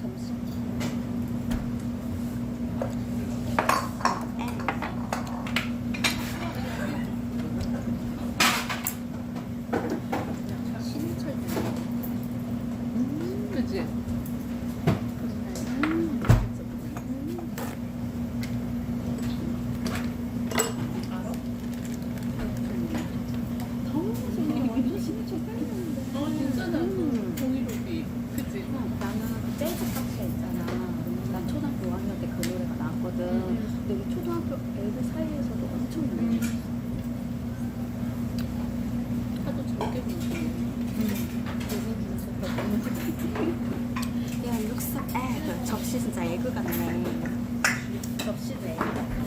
점심. 신철. 그치? 진짜는 종이로비. 그치? 나는 재즈 카페 있잖아. 난 초등학교 5학년 때 그 노래가 나왔거든. 근데 우리 초등학교 애들 사이에서도 엄청 유명해. 하도 적게 보지. 야, looks so egg. 접시 진짜 에그 같네. 접시도 에그 같아.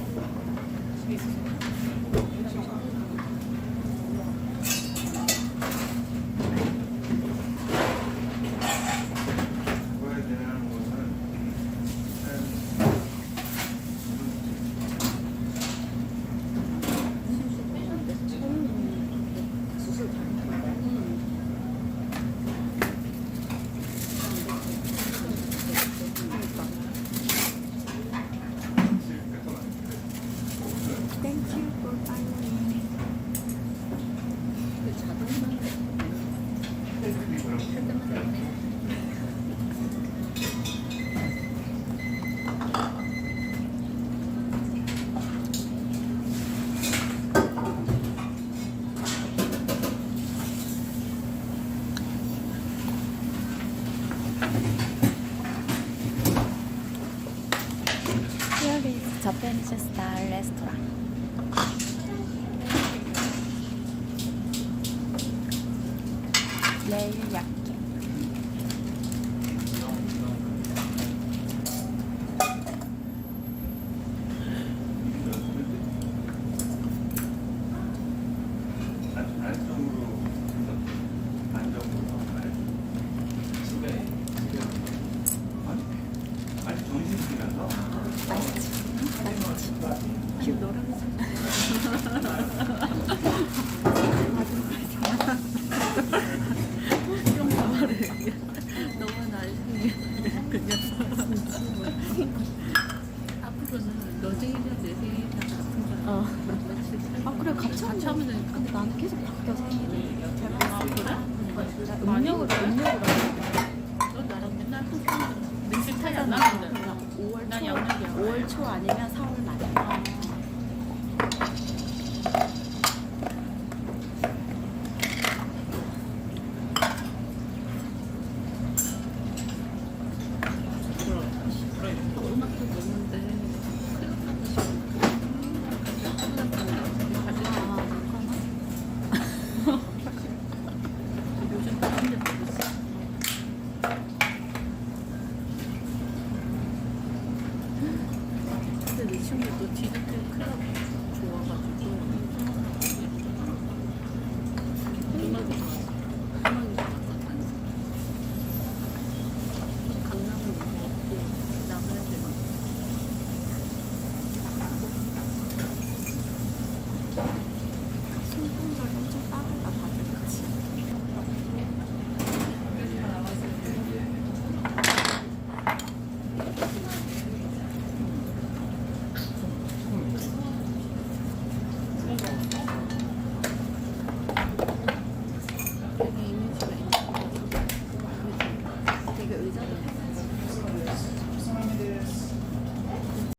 그거에 대한 것은 수술 잘했는데. Thank you for buying. 그 자동만 할 때마다 있네. Here is Japanese style restaurant. 내일 약게. 안정으로 아직 정신이라서 맛있지? 맛있지? 큐 노란색. 이런 거 말해. 너무 날씬해. 그냥. 앞으로는 너 생일이랑 내 생일이랑 같은 거. 어. 며칠 아 그래 같이 같이 하면 되니까. 근데 나는 계속 바뀌어 생일이. 아, 그래? 음력으로 너 나랑 맨날 며칠 차이 안 나는데. 5월 난 초, 양력이야. 5월 초 아니면 4월 말. 오르막도 먹는데 요즘 다른 데 모르겠어. 근데 내 친구 또 뒤늦게